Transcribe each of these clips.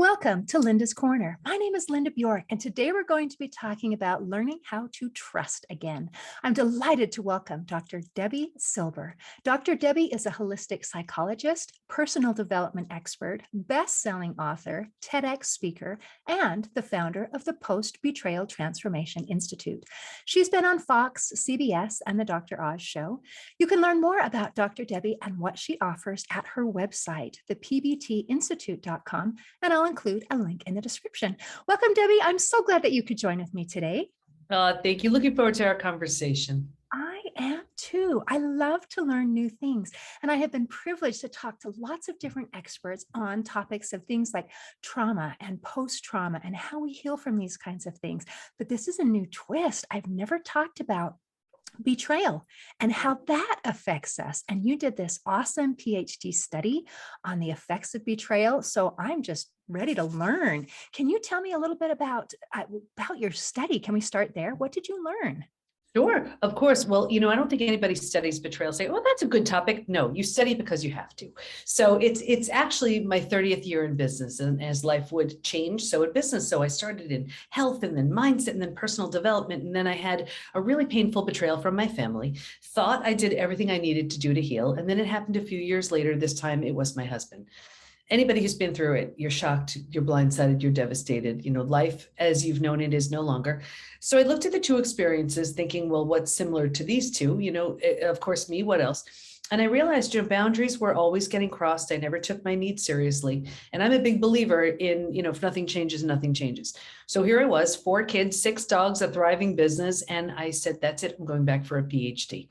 Welcome to Linda's Corner. My name is Linda Bjork, and today we're going to be talking about learning how to trust again. I'm delighted to welcome Dr. Debi Silber. Dr. Debi is a holistic psychologist, personal development expert, best-selling author, TEDx speaker, and the founder of the Post-Betrayal Transformation Institute. She's been on Fox, CBS, and the Dr. Oz Show. You can learn more about Dr. Debi and what she offers at her website, thepbtinstitute.com, and I'll include a link in the description. Welcome, Debi. I'm so glad that you could join with me today. Thank you. Looking forward to our conversation. I am too. I love to learn new things. And I have been privileged to talk to lots of different experts on topics of things like trauma and post-trauma and how we heal from these kinds of things. But this is a new twist. I've never talked about betrayal and how that affects us. And you did this awesome PhD study on the effects of betrayal. So I'm just ready to learn. Can you tell me a little bit about your study? Can we start there? What did you learn? Sure, of course. Well, I don't think anybody studies betrayal say, oh, that's a good topic. No, you study because you have to. So it's actually my 30th year in business, and as life would change, so in business. So I started in health and then mindset and then personal development. And then I had a really painful betrayal from my family, thought I did everything I needed to do to heal. And then it happened a few years later. This time it was my husband. Anybody who's been through it, you're shocked, you're blindsided, you're devastated. Life as you've known it is no longer. So I looked at the two experiences thinking, well, what's similar to these two? Of course, me, what else? And I realized, boundaries were always getting crossed. I never took my needs seriously. And I'm a big believer in, if nothing changes, nothing changes. So here I was, 4 kids, 6 dogs, a thriving business. And I said, that's it, I'm going back for a PhD.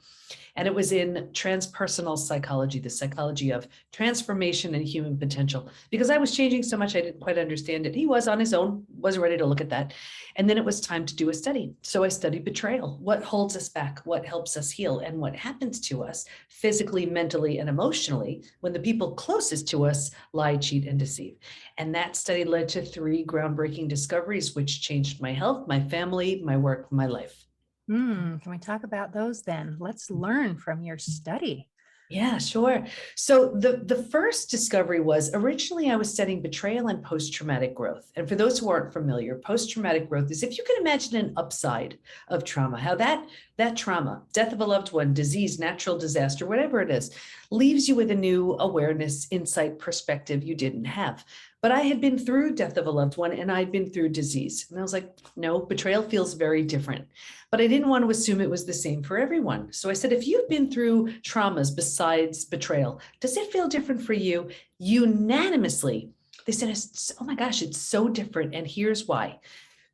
And it was in transpersonal psychology, the psychology of transformation and human potential, because I was changing so much, I didn't quite understand it. He was on his own, wasn't ready to look at that. And then it was time to do a study. So I studied betrayal. What holds us back? What helps us heal? And what happens to us physically, mentally, and emotionally when the people closest to us lie, cheat, and deceive. And that study led to 3 groundbreaking discoveries, which changed my health, my family, my work, my life. Can we talk about those then? Let's learn from your study. Yeah, sure. So the first discovery was originally I was studying betrayal and post-traumatic growth. And for those who aren't familiar, post-traumatic growth is if you can imagine an upside of trauma, how that trauma, death of a loved one, disease, natural disaster, whatever it is, leaves you with a new awareness, insight, perspective you didn't have. But I had been through death of a loved one and I'd been through disease. And I was like, no, betrayal feels very different. But I didn't want to assume it was the same for everyone. So I said, if you've been through traumas besides betrayal, does it feel different for you? Unanimously, they said, oh my gosh, it's so different. And here's why.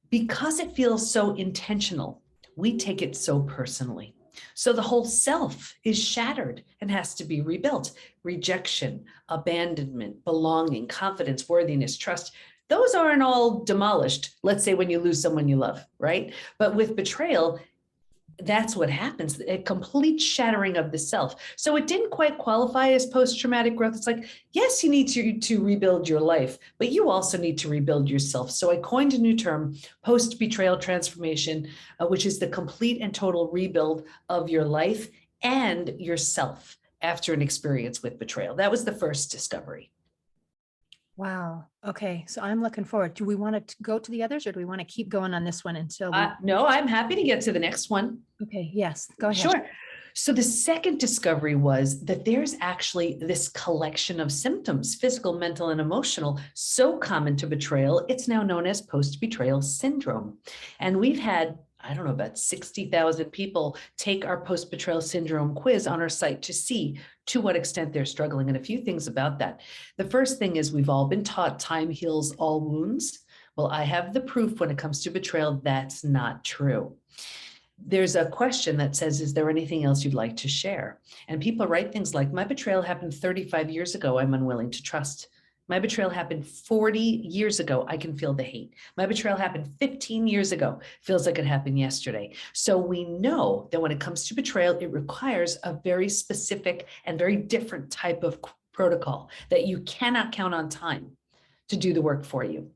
Because it feels so intentional, we take it so personally. So the whole self is shattered and has to be rebuilt. Rejection, abandonment, belonging, confidence, worthiness, trust. Those aren't all demolished, let's say when you lose someone you love, right? But with betrayal, that's what happens, a complete shattering of the self. So it didn't quite qualify as post-traumatic growth. It's like, yes, you need to rebuild your life, but you also need to rebuild yourself. So I coined a new term, post-betrayal transformation, which is the complete and total rebuild of your life and yourself after an experience with betrayal. That was the first discovery. Wow. Okay. So I'm looking forward. Do we want to go to the others or do we want to keep going on this one until No, I'm happy to get to the next one. Okay. Yes. Go ahead. Sure. So the second discovery was that there's actually this collection of symptoms, physical, mental, and emotional, so common to betrayal. It's now known as post-betrayal syndrome. And we've had, I don't know, about 60,000 people take our post-betrayal syndrome quiz on our site to see to what extent they're struggling. And a few things about that. The first thing is we've all been taught time heals all wounds. Well, I have the proof when it comes to betrayal, that's not true. There's a question that says, is there anything else you'd like to share? And people write things like, my betrayal happened 35 years ago, I'm unwilling to trust. My betrayal happened 40 years ago. I can feel the hate. My betrayal happened 15 years ago. Feels like it happened yesterday. So we know that when it comes to betrayal, it requires a very specific and very different type of protocol that you cannot count on time to do the work for you.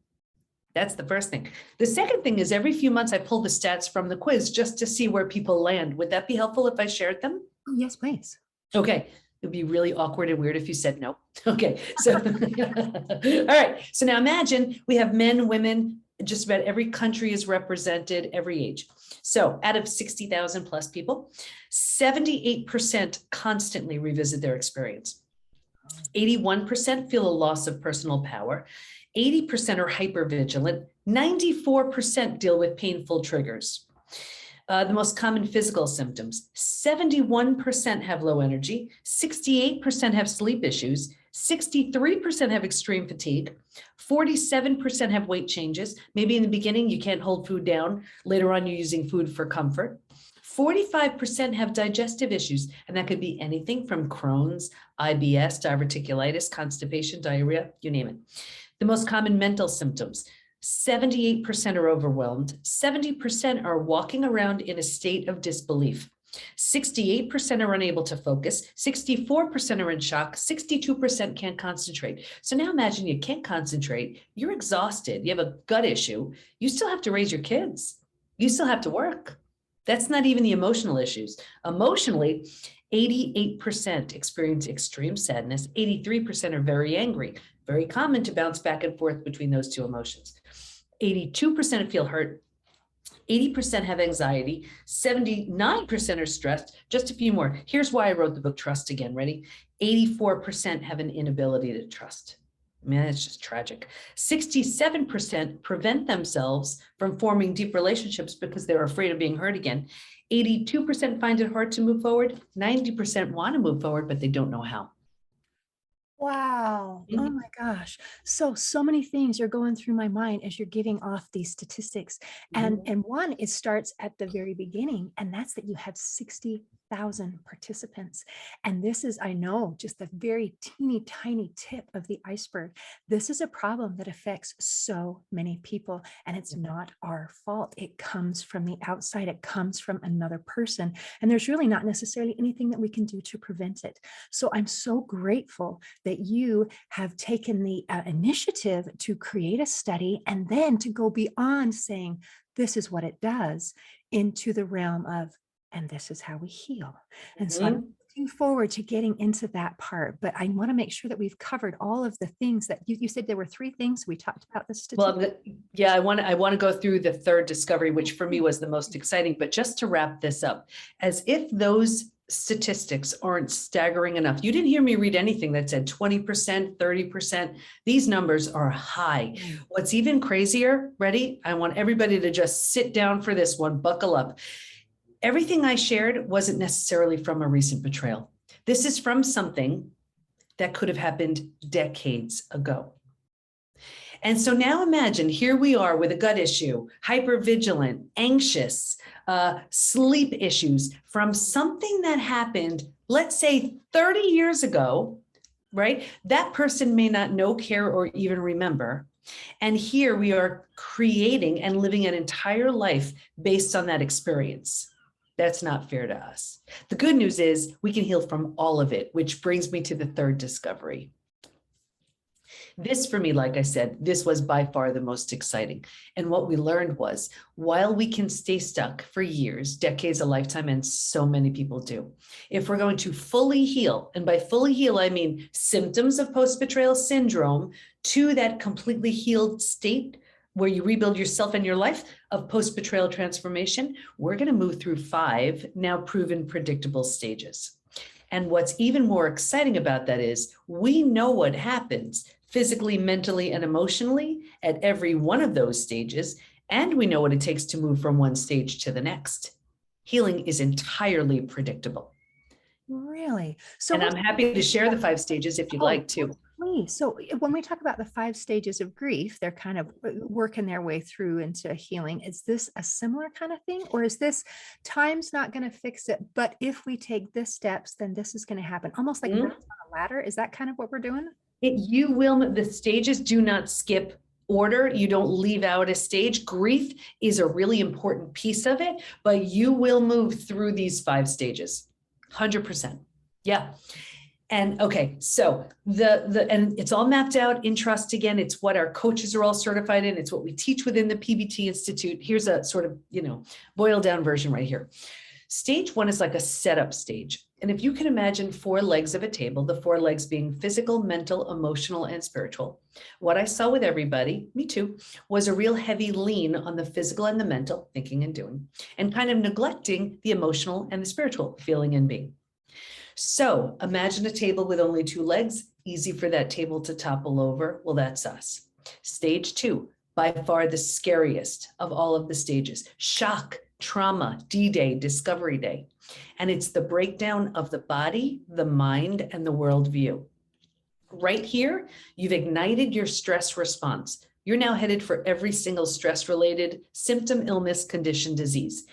That's the first thing. The second thing is every few months I pull the stats from the quiz just to see where people land. Would that be helpful if I shared them? Oh, yes, please. Okay. It'd be really awkward and weird if you said no. Okay, so, all right. So now imagine we have men, women, just about every country is represented, every age. So out of 60,000 plus people, 78% constantly revisit their experience. 81% feel a loss of personal power. 80% are hypervigilant. 94% deal with painful triggers. The most common physical symptoms, 71% have low energy, 68% have sleep issues, 63% have extreme fatigue, 47% have weight changes. Maybe in the beginning, you can't hold food down. Later on, you're using food for comfort. 45% have digestive issues, and that could be anything from Crohn's, IBS, diverticulitis, constipation, diarrhea, you name it. The most common mental symptoms, 78% are overwhelmed, 70% are walking around in a state of disbelief, 68% are unable to focus, 64% are in shock, 62% can't concentrate. So now imagine you can't concentrate, you're exhausted, you have a gut issue, you still have to raise your kids, you still have to work. That's not even the emotional issues. Emotionally, 88% experience extreme sadness, 83% are very angry. Very common to bounce back and forth between those two emotions. 82% feel hurt, 80% have anxiety, 79% are stressed. Just a few more. Here's why I wrote the book Trust Again. Ready? 84% have an inability to trust. Man, it's just tragic. 67% prevent themselves from forming deep relationships because they're afraid of being hurt again. 82% find it hard to move forward. 90% want to move forward, but they don't know how. Wow. Oh my gosh. So many things are going through my mind as you're giving off these statistics. And one, it starts at the very beginning, and that's that you have 60,000 participants. And this is, I know, just the very teeny tiny tip of the iceberg. This is a problem that affects so many people, and it's not our fault. It comes from the outside. It comes from another person. And there's really not necessarily anything that we can do to prevent it. So I'm so grateful that you have taken the initiative to create a study and then to go beyond saying, this is what it does, into the realm of, and this is how we heal. And so I'm looking forward to getting into that part, but I want to make sure that we've covered all of the things that you said there were 3 things we talked about the statistics. Well, yeah, I want to go through the third discovery, which for me was the most exciting, but just to wrap this up, as if those statistics aren't staggering enough. You didn't hear me read anything that said 20%, 30%. These numbers are high. What's even crazier, ready? I want everybody to just sit down for this one, buckle up. Everything I shared wasn't necessarily from a recent betrayal. This is from something that could have happened decades ago. And so now imagine, here we are with a gut issue, hypervigilant, anxious, sleep issues from something that happened, let's say 30 years ago, right? That person may not know, care, or even remember. And here we are creating and living an entire life based on that experience. That's not fair to us. The good news is we can heal from all of it, which brings me to the third discovery. This, for me, like I said, this was by far the most exciting. And what we learned was, while we can stay stuck for years, decades, a lifetime, and so many people do, if we're going to fully heal, and by fully heal, I mean symptoms of post-betrayal syndrome to that completely healed state where you rebuild yourself and your life of post-betrayal transformation, we're going to move through 5 now proven predictable stages. And what's even more exciting about that is we know what happens physically, mentally, and emotionally at every one of those stages. And we know what it takes to move from one stage to the next. Healing is entirely predictable. Really? So, and I'm happy to share the 5 stages if you'd like to. Please. So when we talk about the 5 stages of grief, they're kind of working their way through into healing. Is this a similar kind of thing? Or is this time's not going to fix it, but if we take this steps, then this is going to happen? Almost like on a ladder. Is that kind of what we're doing? You will, the stages do not skip order. You don't leave out a stage. Grief is a really important piece of it, but you will move through these 5 stages. 100%. Yeah. And okay, so and it's all mapped out in Trust Again. It's what our coaches are all certified in. It's what we teach within the PBT Institute. Here's a sort of, boiled down version right here. Stage 1 is like a setup stage. And if you can imagine 4 legs of a table, the 4 legs being physical, mental, emotional, and spiritual, what I saw with everybody, me too, was a real heavy lean on the physical and the mental, thinking and doing, and kind of neglecting the emotional and the spiritual, feeling and being. So imagine a table with only 2 legs, easy for that table to topple over. Well, that's us. Stage 2, by far the scariest of all of the stages. Shock, trauma, D-Day, Discovery Day. And it's the breakdown of the body, the mind, and the worldview. Right here, you've ignited your stress response. You're now headed for every single stress-related symptom, illness, condition, disease.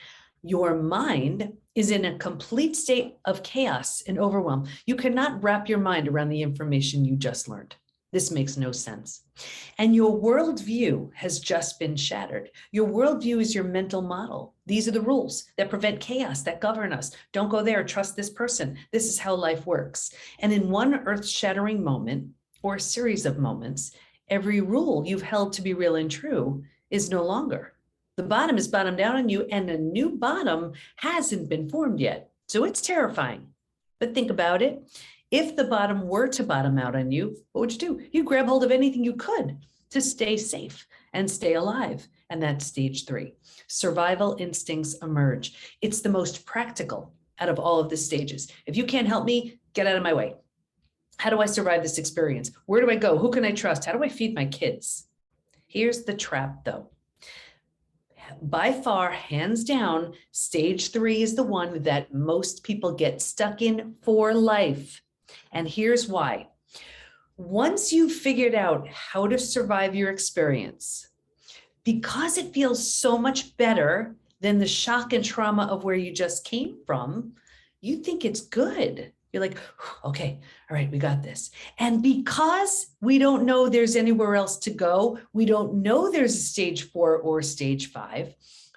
Your mind is in a complete state of chaos and overwhelm. You cannot wrap your mind around the information you just learned. This makes no sense. And your worldview has just been shattered. Your worldview is your mental model. These are the rules that prevent chaos, that govern us. Don't go there, trust this person. This is how life works. And in one earth-shattering moment, or a series of moments, every rule you've held to be real and true is no longer. The bottom is bottomed out on you, and a new bottom hasn't been formed yet. So it's terrifying. But think about it. If the bottom were to bottom out on you, what would you do? You grab hold of anything you could to stay safe and stay alive. And that's stage 3. Survival instincts emerge. It's the most practical out of all of the stages. If you can't help me, get out of my way. How do I survive this experience? Where do I go? Who can I trust? How do I feed my kids? Here's the trap, though. By far, hands down, stage 3 is the one that most people get stuck in for life. And here's why. Once you've figured out how to survive your experience, because it feels so much better than the shock and trauma of where you just came from, you think it's good. You're like, okay, all right, we got this. And because we don't know there's anywhere else to go, we don't know there's a stage 4 or stage 5,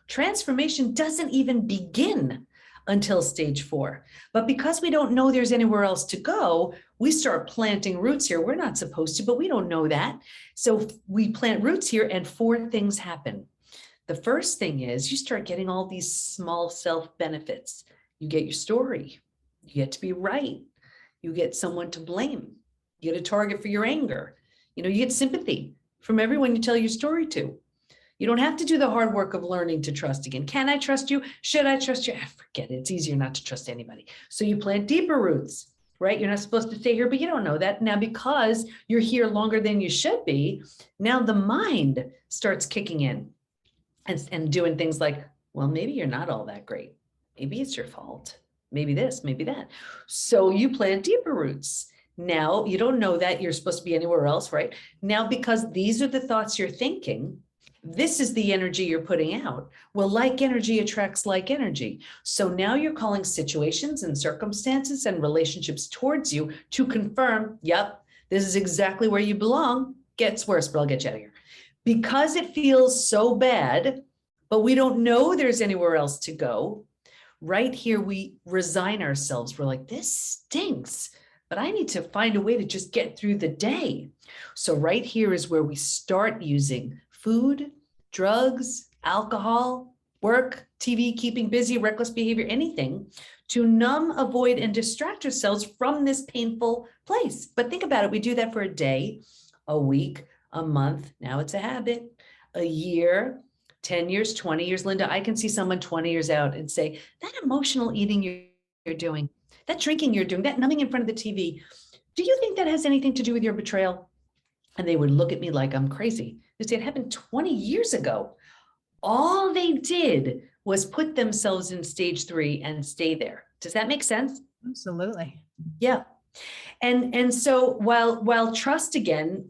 transformation doesn't even begin until stage 4. But because we don't know there's anywhere else to go, we start planting roots here. We're not supposed to, but we don't know that. So we plant roots here and 4 things happen. The first thing is you start getting all these small self benefits. You get your story. You get to be right. You get someone to blame. You get a target for your anger. You get sympathy from everyone you tell your story to. You don't have to do the hard work of learning to trust again. Can I trust you? Should I trust you? Forget it. It's easier not to trust anybody. So you plant deeper roots, right? You're not supposed to stay here, but you don't know that. Now, because you're here longer than you should be, now the mind starts kicking in and doing things like, well, maybe you're not all that great. Maybe it's your fault. Maybe this, maybe that. So you plant deeper roots. Now you don't know that you're supposed to be anywhere else, right? Now, because these are the thoughts you're thinking, this is the energy you're putting out. Well, like energy attracts like energy. So now you're calling situations and circumstances and relationships towards you to confirm, yep, this is exactly where you belong. Gets worse, but I'll get you out of here. Because it feels so bad, but we don't know there's anywhere else to go. Right here, we resign ourselves. We're like, this stinks, but I need to find a way to just get through the day. So right here is where we start using food, drugs, alcohol, work, TV, keeping busy, reckless behavior, anything to numb, avoid, and distract ourselves from this painful place. But think about it. We do that for a day, a week, a month. Now it's a habit, a year, 10 years, 20 years. Linda, I can see someone 20 years out and say, that emotional eating you're doing, that drinking you're doing, that numbing in front of the TV, do you think that has anything to do with your betrayal? And they would look at me like I'm crazy. They say, it happened 20 years ago. All they did was put themselves in stage 3 and stay there. Does that make sense? Absolutely. Yeah. And so while trust again,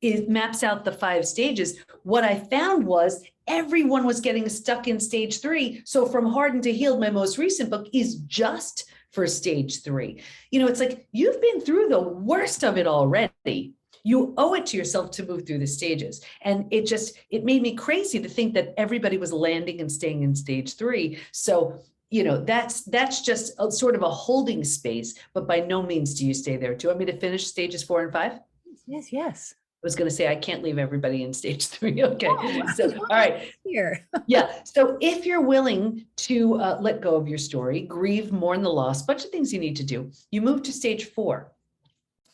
it maps out the 5 stages. What I found was everyone was getting stuck in stage 3. So From Hardened to Healed, my most recent book, is just for stage 3. It's like you've been through the worst of it already. You owe it to yourself to move through the stages. And it made me crazy to think that everybody was landing and staying in stage 3. So, that's just a sort of a holding space, but by no means do you stay there. Do you want me to finish stages 4 and 5? Yes. was going to say, I can't leave everybody in stage 3. Okay. Oh, So, all right. here. Yeah. So if you're willing to let go of your story, grieve, mourn the loss, bunch of things you need to do, you move to stage 4.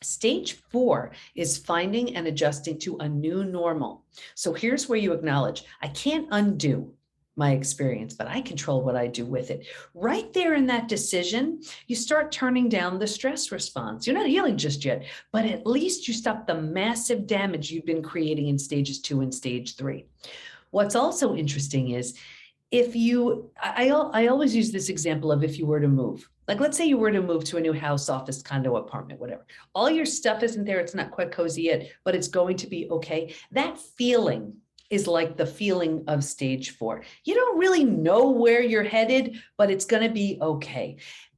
Stage 4 is finding and adjusting to a new normal. So here's where you acknowledge, I can't undo my experience, but I control what I do with it. Right there in that decision, you start turning down the stress response. You're not healing just yet, but at least you stop the massive damage you've been creating in stages 2 and stage 3. What's also interesting is if you, I always use this example of if you were to move, like let's say you were to move to a new house, office, condo, apartment, whatever. All your stuff isn't there. It's not quite cozy yet, but it's going to be okay. That feeling is like the feeling of stage 4. You don't really know where you're headed, but it's going to be okay.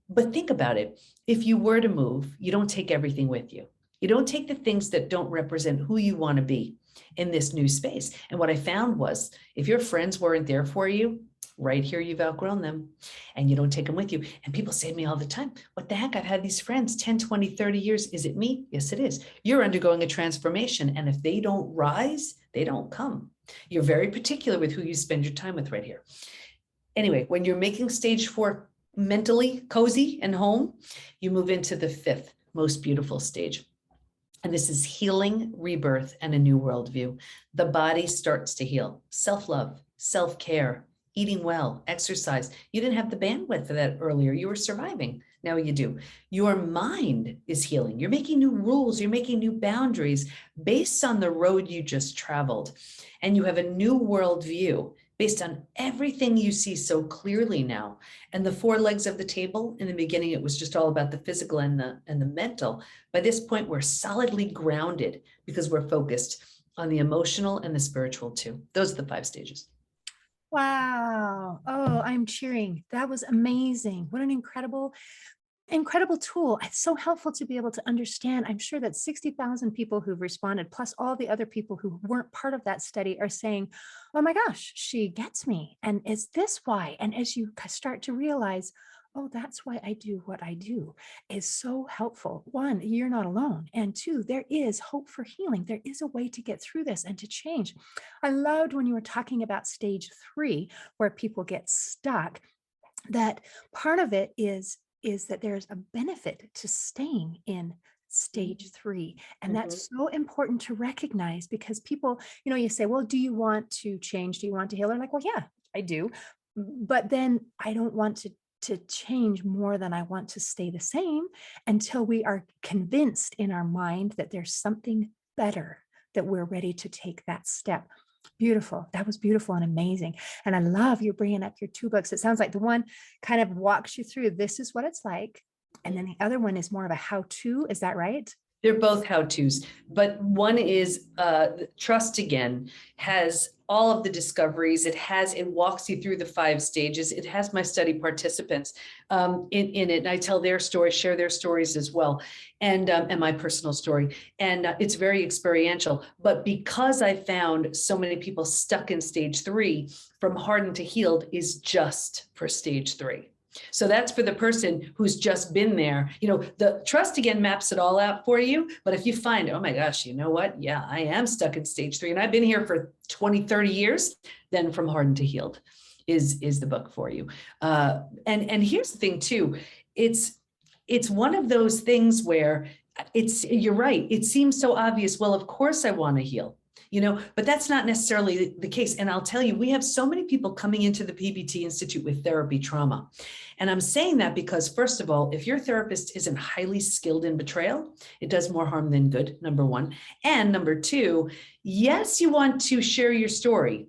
But think about it. If you were to move, you don't take everything with you. You don't take the things that don't represent who you want to be in this new space. And what I found was if your friends weren't there for you, right here, you've outgrown them and you don't take them with you. And people say to me all the time, what the heck? I've had these friends 10, 20, 30 years. Is it me? Yes, it is. You're undergoing a transformation. And if they don't rise, they don't come. You're very particular with who you spend your time with right here. Anyway, when you're making stage 4 mentally cozy and home, you move into the 5th most beautiful stage. And this is healing, rebirth, and a new worldview. The body starts to heal. Self-love, self-care, eating well, exercise. You didn't have the bandwidth for that earlier. You were surviving. Now you do. Your mind is healing. You're making new rules. You're making new boundaries based on the road you just traveled. And you have a new worldview based on everything you see so clearly now. And the 4 legs of the table, in the beginning, it was just all about the physical and the mental. By this point, we're solidly grounded because we're focused on the emotional and the spiritual too. Those are the 5 stages. Wow. Oh, I'm cheering. That was amazing. What an incredible tool. It's so helpful to be able to understand. I'm sure that 60,000 people who've responded, plus all the other people who weren't part of that study, are saying, oh my gosh, she gets me. And is this why? And as you start to realize, oh, that's why I do what I do, is so helpful. 1, you're not alone. And 2, there is hope for healing. There is a way to get through this and to change. I loved when you were talking about stage 3, where people get stuck, that part of it is that there's a benefit to staying in stage 3. And that's so important to recognize, because people, you say, well, do you want to change? Do you want to heal? They're like, well, yeah, I do. But then I don't want to change more than I want to stay the same, until we are convinced in our mind that there's something better, that we're ready to take that step. Beautiful. That was beautiful and amazing. And I love you bringing up your 2 books. It sounds like the one kind of walks you through, this is what it's like. And then the other one is more of a how-to. Is that right? They're both how-tos, but one is Trust Again, has all of the discoveries. It walks you through the 5 stages. It has my study participants in it. And I tell their stories, share their stories as well. And my personal story. And it's very experiential, but because I found so many people stuck in stage 3, From Hardened to Healed is just for stage 3. So that's for the person who's just been there. The Trust Again maps it all out for you. But if you find, oh my gosh, you know what? Yeah, I am stuck in stage 3 and I've been here for 20, 30 years, then From Hardened to Healed is the book for you. And here's the thing too. It's one of those things where you're right. It seems so obvious. Well, of course I want to heal. But that's not necessarily the case. And I'll tell you, we have so many people coming into the PBT Institute with therapy trauma. And I'm saying that because, first of all, if your therapist isn't highly skilled in betrayal, it does more harm than good, number 1. And number 2, yes, you want to share your story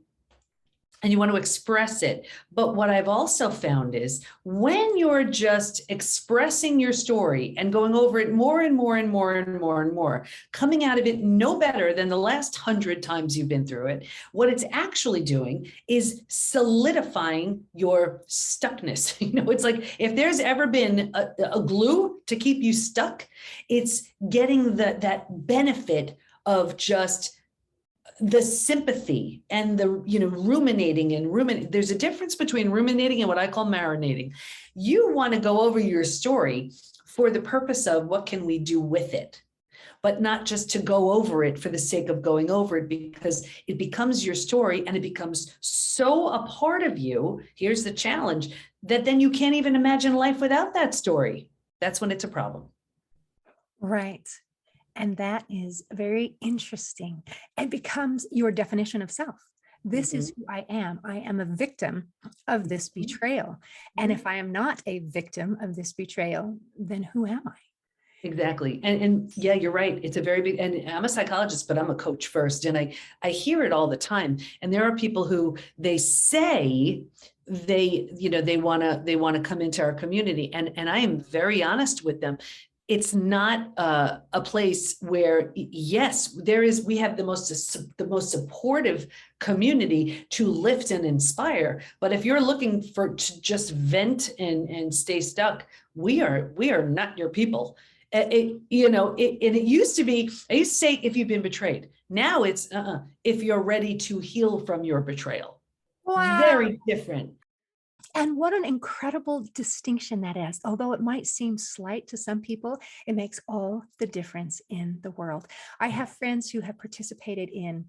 and you want to express it. But what I've also found is when you're just expressing your story and going over it more and more and more and more and more, coming out of it no better than the last 100 times you've been through it, what it's actually doing is solidifying your stuckness. It's like if there's ever been a glue to keep you stuck, it's getting that benefit of just the sympathy and the, ruminating and ruminating. There's a difference between ruminating and what I call marinating. You want to go over your story for the purpose of what can we do with it? but not just to go over it for the sake of going over it, because it becomes your story and it becomes so a part of you. Here's the challenge, that then you can't even imagine life without that story. That's when it's a problem. Right. And that is very interesting. It becomes your definition of self. This is who I am. I am a victim of this betrayal. And if I am not a victim of this betrayal, then who am I? Exactly. And yeah, you're right. It's a very big, and I'm a psychologist, but I'm a coach first. And I hear it all the time. And there are people who they say they want to come into our community. And I am very honest with them. It's not a place where, yes, we have the most supportive community to lift and inspire. But if you're looking to just vent and stay stuck, we are not your people. It used to be, I used to say, if you've been betrayed. Now it's if you're ready to heal from your betrayal. Wow. Very different. And what an incredible distinction that is. Although it might seem slight to some people, it makes all the difference in the world. I have friends who have participated in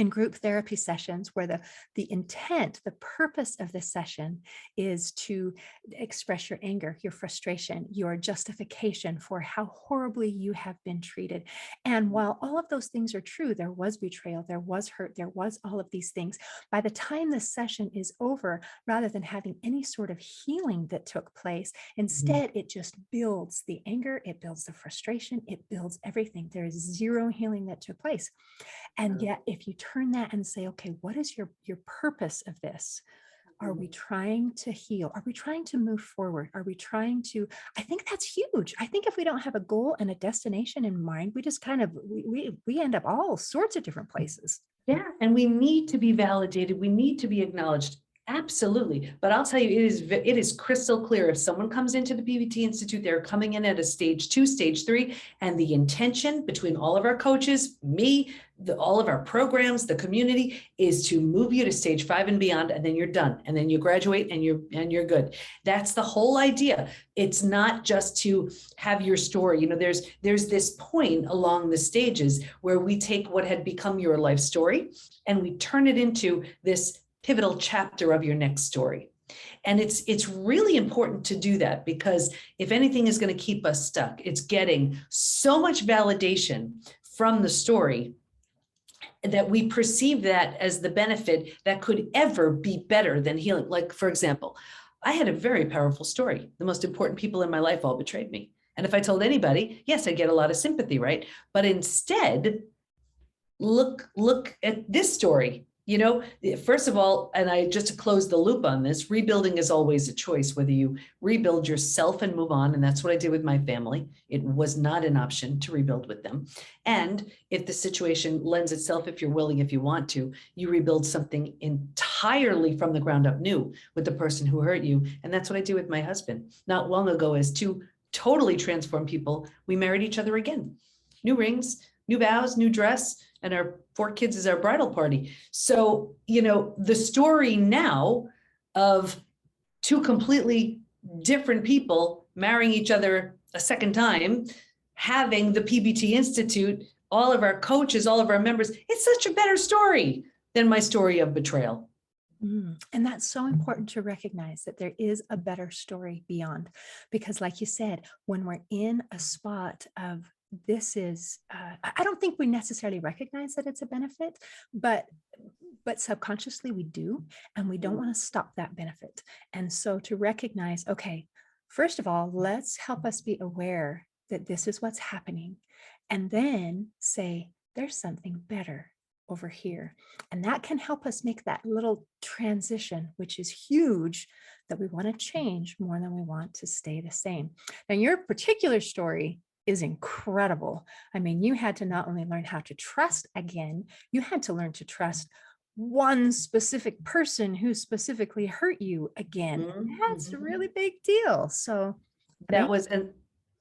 group therapy sessions where the intent, the purpose of the session is to express your anger, your frustration, your justification for how horribly you have been treated. And while all of those things are true, there was betrayal, there was hurt, there was all of these things. By the time the session is over, rather than having any sort of healing that took place, instead it just builds the anger, it builds the frustration, it builds everything. There is zero healing that took place. And yet, if you turn that and say, okay, what is your purpose of this? Are we trying to heal? Are we trying to move forward? Are we trying to, I think that's huge. I think if we don't have a goal and a destination in mind, we just kind of, we end up all sorts of different places. Yeah. And we need to be validated. We need to be acknowledged. Absolutely. But I'll tell you, it is crystal clear. If someone comes into the PBT Institute, they're coming in at a stage 2, stage 3, and the intention between all of our coaches, me, all of our programs, the community, is to move you to stage 5 and beyond, and then you're done. And then you graduate and you're good. That's the whole idea. It's not just to have your story. There's this point along the stages where we take what had become your life story and we turn it into this pivotal chapter of your next story. And it's really important to do that, because if anything is going to keep us stuck, it's getting so much validation from the story that we perceive that as the benefit that could ever be better than healing. Like, for example, I had a very powerful story. The most important people in my life all betrayed me. And if I told anybody, yes, I get a lot of sympathy, right? But instead, look at this story. First of all, and I just to close the loop on this, rebuilding is always a choice, whether you rebuild yourself and move on. And that's what I did with my family. It was not an option to rebuild with them. And if the situation lends itself, if you're willing, if you want to, you rebuild something entirely from the ground up new with the person who hurt you. And that's what I did with my husband. Not long ago, as two totally transformed people, we married each other again. New rings, new vows, new dress, and our 4 kids is our bridal party. So, the story now of 2 completely different people marrying each other a second time, having the PBT Institute, all of our coaches, all of our members, it's such a better story than my story of betrayal. And that's so important to recognize that there is a better story beyond, because like you said, when we're in a spot of this is, I don't think we necessarily recognize that it's a benefit, but subconsciously we do, and we don't want to stop that benefit. And so to recognize, okay, first of all, let's help us be aware that this is what's happening, and then say, there's something better over here. And that can help us make that little transition, which is huge, that we want to change more than we want to stay the same. Now, your particular story is incredible. I mean, you had to not only learn how to trust again, you had to learn to trust one specific person who specifically hurt you again. That's a really big deal. So that was, and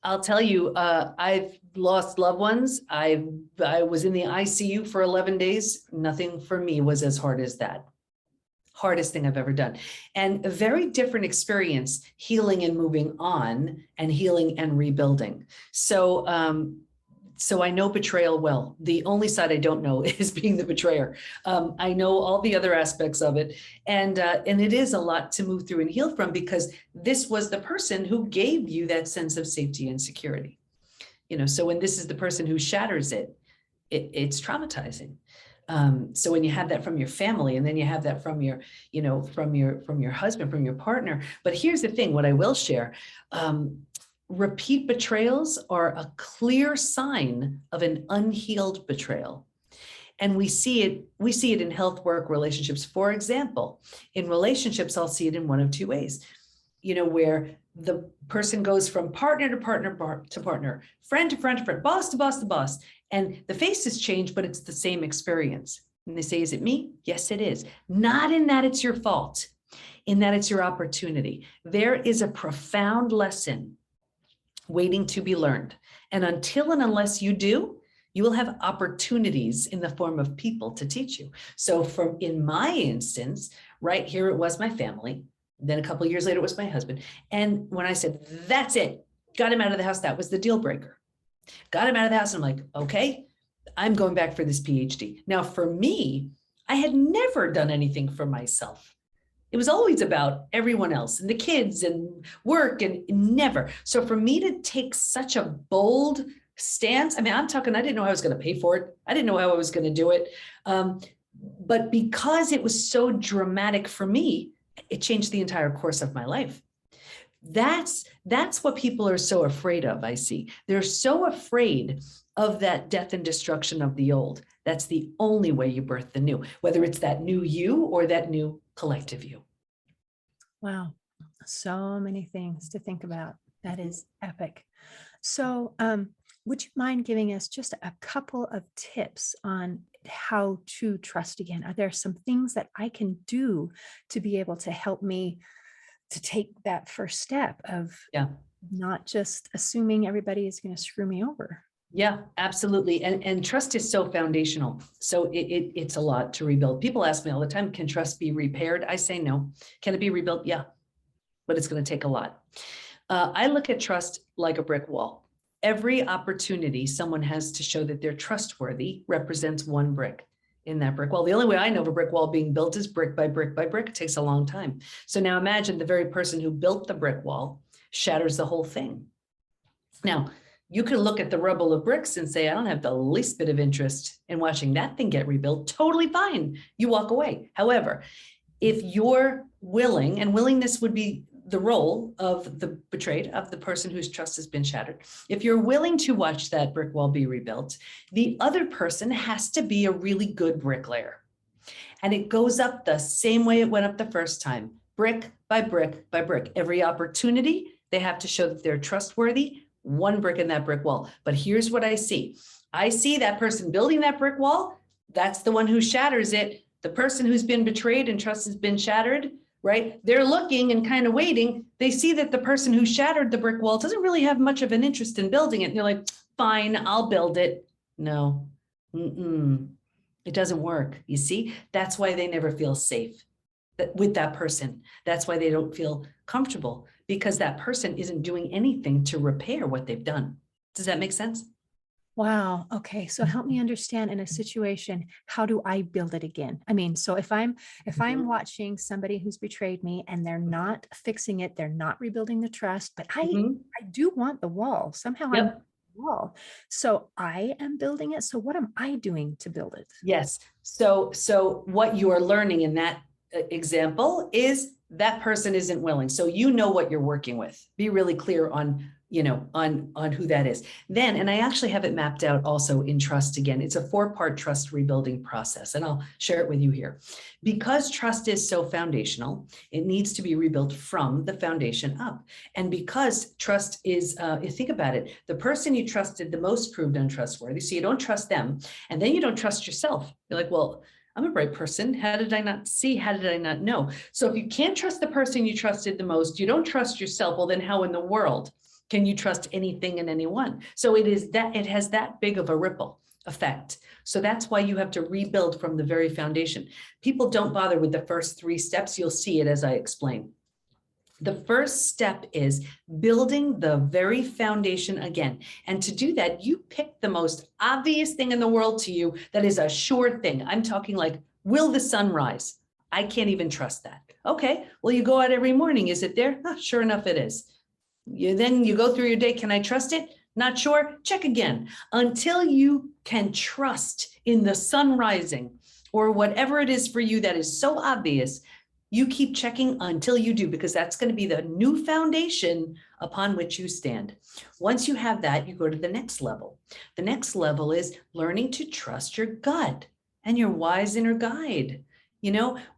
I'll tell you, I've lost loved ones. I was in the ICU for 11 days. Nothing for me was as hard as that. Hardest thing I've ever done. And a very different experience, healing and moving on, and healing and rebuilding. So So I know betrayal well. The only side I don't know is being the betrayer. I know all the other aspects of it. And it is a lot to move through and heal from, because this was the person who gave you that sense of safety and security. So when this is the person who shatters it, it's traumatizing. So when you have that from your family, and then you have that from your, from your husband, from your partner. But here's the thing, what I will share, repeat betrayals are a clear sign of an unhealed betrayal. And we see it in health, work, relationships. For example, in relationships, I'll see it in one of two ways, where the person goes from partner to partner to partner, friend to friend to friend, boss to boss to boss. And the faces change, but it's the same experience. And they say, is it me? Yes, it is. Not in that it's your fault, in that it's your opportunity. There is a profound lesson waiting to be learned. And until and unless you do, you will have opportunities in the form of people to teach you. So in my instance, right here, it was my family. Then a couple of years later, it was my husband. And when I said, that's it, got him out of the house, that was the deal breaker. Got him out of the house. And I'm like, okay, I'm going back for this PhD. Now, for me, I had never done anything for myself. It was always about everyone else and the kids and work, and never. So for me to take such a bold stance, I mean, I'm talking, I didn't know how I was going to pay for it. I didn't know how I was going to do it. But because it was so dramatic for me, it changed the entire course of my life. That's what people are so afraid of, I see. They're so afraid of that death and destruction of the old. That's the only way you birth the new, whether it's that new you or that new collective you. Wow. So many things to think about. That is epic. So would you mind giving us just a couple of tips on how to trust again? Are there some things that I can do to be able to help me to take that first step of not just assuming everybody is going to screw me over? Yeah, absolutely. And trust is so foundational. So it's a lot to rebuild. People ask me all the time, can trust be repaired? I say no. Can it be rebuilt? Yeah, but it's going to take a lot. I look at trust like a brick wall. Every opportunity someone has to show that they're trustworthy represents one brick in that brick wall. The only way I know of a brick wall being built is brick by brick by brick. It takes a long time. So now imagine the very person who built the brick wall shatters the whole thing. Now, you can look at the rubble of bricks and say, I don't have the least bit of interest in watching that thing get rebuilt. Totally fine. You walk away. However, if you're willing, and willingness would be the role of the betrayed, of the person whose trust has been shattered. If you're willing to watch that brick wall be rebuilt, the other person has to be a really good bricklayer. And it goes up the same way it went up the first time, brick by brick by brick. Every opportunity, they have to show that they're trustworthy, one brick in that brick wall. But here's what I see. I see that person building that brick wall. That's the one who shatters it. The person who's been betrayed and trust has been shattered, right? They're looking and kind of waiting. They see that the person who shattered the brick wall doesn't really have much of an interest in building it. And they're like, fine, I'll build it. No, it doesn't work. You see, that's why they never feel safe with that person. That's why they don't feel comfortable, because that person isn't doing anything to repair what they've done. Does that make sense? Wow. Okay. So help me understand, in a situation, how do I build it again? I mean, so if I'm watching somebody who's betrayed me and they're not fixing it, they're not rebuilding the trust, but I do want the wall. Somehow I'm the wall. So I am building it. So what am I doing to build it? Yes. So what you are learning in that example is that person isn't willing. So you know what you're working with. Be really clear on who that is. Then, and I actually have it mapped out also in trust again. It's a 4-part trust rebuilding process, and I'll share it with you here. Because trust is so foundational, it needs to be rebuilt from the foundation up. And because trust is, think about it, the person you trusted the most proved untrustworthy, so you don't trust them, and then you don't trust yourself. You're like, well, I'm a bright person. How did I not see? How did I not know? So if you can't trust the person you trusted the most, you don't trust yourself, well, then how in the world can you trust anything and anyone? So it has that big of a ripple effect. So that's why you have to rebuild from the very foundation. People don't bother with the first 3 steps. You'll see it as I explain. The first step is building the very foundation again. And to do that, you pick the most obvious thing in the world to you that is a sure thing. I'm talking like, will the sun rise? I can't even trust that. Okay, well, you go out every morning. Is it there? Sure enough, it is. Then you go through your day. Can I trust it? Not sure? Check again. Until you can trust in the sun rising or whatever it is for you that is so obvious, you keep checking until you do, because that's going to be the new foundation upon which you stand. Once you have that, you go to the next level. The next level is learning to trust your gut and your wise inner guide.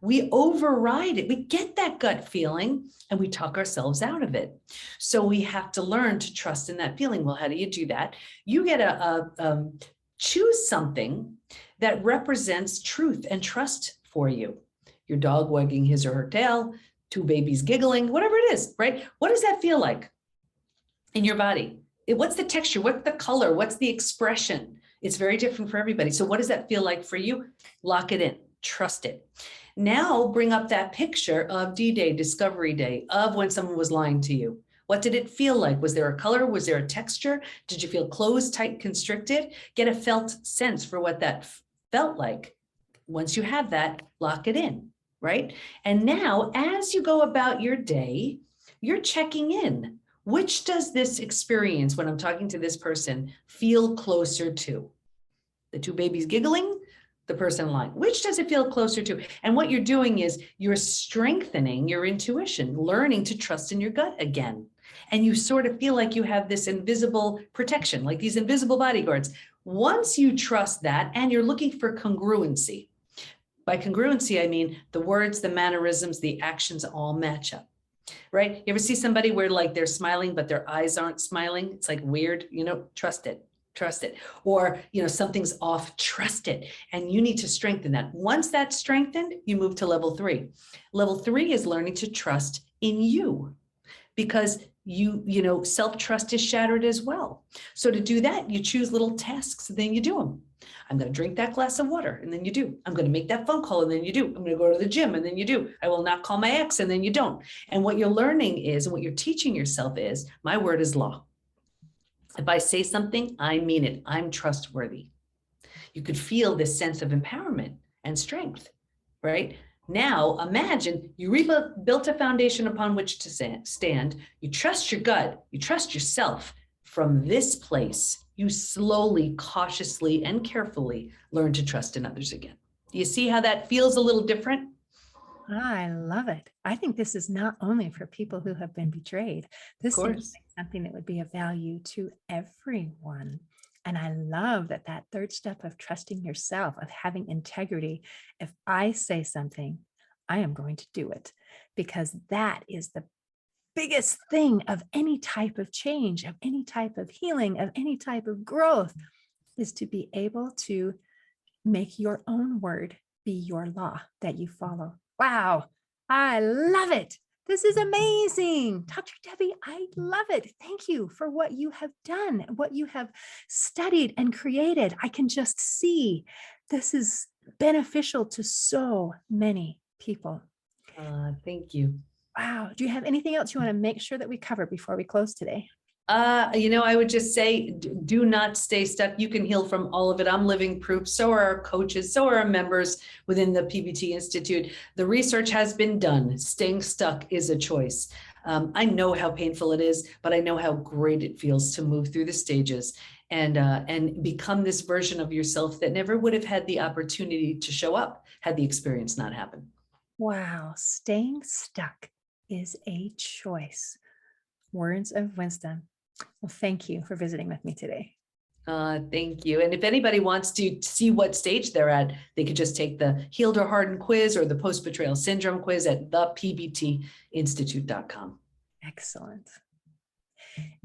We override it. We get that gut feeling and we talk ourselves out of it. So we have to learn to trust in that feeling. Well, how do you do that? You get to choose something that represents truth and trust for you. Your dog wagging his or her tail, two babies giggling, whatever it is, right? What does that feel like in your body? What's the texture? What's the color? What's the expression? It's very different for everybody. So what does that feel like for you? Lock it in, trust it. Now bring up that picture of D-Day, Discovery Day, of when someone was lying to you. What did it feel like? Was there a color? Was there a texture? Did you feel closed, tight, constricted? Get a felt sense for what that felt like. Once you have that, lock it in. Right? And now, as you go about your day, you're checking in. Which does this experience, when I'm talking to this person, feel closer to? The two babies giggling, the person lying. Which does it feel closer to? And what you're doing is you're strengthening your intuition, learning to trust in your gut again. And you sort of feel like you have this invisible protection, like these invisible bodyguards. Once you trust that, and you're looking for congruency. By congruency, I mean the words, the mannerisms, the actions all match up, right? You ever see somebody where like they're smiling, but their eyes aren't smiling? It's like weird, trust it. Or, something's off, trust it. And you need to strengthen that. Once that's strengthened, you move to level 3. Level 3 is learning to trust in you, because self-trust is shattered as well. So to do that, you choose little tasks and then you do them. I'm going to drink that glass of water, and then you do. I'm going to make that phone call, and then you do. I'm going to go to the gym, and then you do. I will not call my ex, and then you don't. And what you're learning is, and what you're teaching yourself is, my word is law. If I say something, I mean it. I'm trustworthy. You could feel this sense of empowerment and strength, right? Now, imagine you built a foundation upon which to stand. You trust your gut. You trust yourself. From this place, you slowly, cautiously, and carefully learn to trust in others again. Do you see how that feels a little different? I love it. I think this is not only for people who have been betrayed. This seems like something that would be of value to everyone. And I love that third step of trusting yourself, of having integrity. If I say something, I am going to do it, because that is the biggest thing of any type of change, of any type of healing, of any type of growth, is to be able to make your own word be your law that you follow. Wow, I love it. This is amazing. Dr. Debi, I love it. Thank you for what you have done, what you have studied and created. I can just see this is beneficial to so many people. Thank you. Wow. Do you have anything else you want to make sure that we cover before we close today? I would just say, do not stay stuck. You can heal from all of it. I'm living proof. So are our coaches. So are our members within the PBT Institute. The research has been done. Staying stuck is a choice. I know how painful it is, but I know how great it feels to move through the stages and become this version of yourself that never would have had the opportunity to show up had the experience not happened. Wow. Staying stuck is a choice. Words of wisdom. Well, thank you for visiting with me today. Thank you. And if anybody wants to see what stage they're at, they could just take the Healed or Hardened quiz or the Post-Betrayal Syndrome quiz at thepbtinstitute.com. Excellent.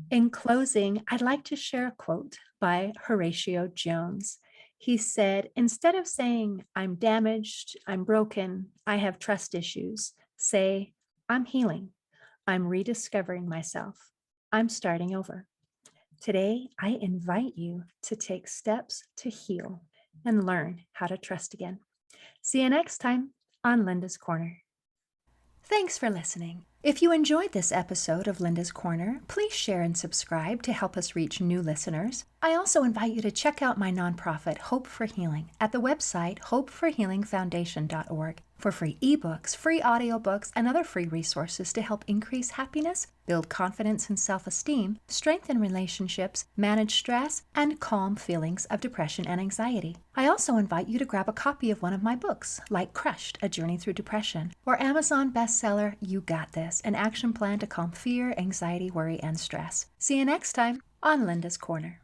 In closing, I'd like to share a quote by Horatio Jones. He said, instead of saying, I'm damaged, I'm broken, I have trust issues, say, I'm healing. I'm rediscovering myself. I'm starting over. Today, I invite you to take steps to heal and learn how to trust again. See you next time on Linda's Corner. Thanks for listening. If you enjoyed this episode of Linda's Corner, please share and subscribe to help us reach new listeners. I also invite you to check out my nonprofit, Hope for Healing, at the website hopeforhealingfoundation.org for free ebooks, free audiobooks, and other free resources to help increase happiness, build confidence and self-esteem, strengthen relationships, manage stress, and calm feelings of depression and anxiety. I also invite you to grab a copy of one of my books, like Crushed, A Journey Through Depression, or Amazon bestseller, You Got This, an action plan to calm fear, anxiety, worry, and stress. See you next time on Linda's Corner.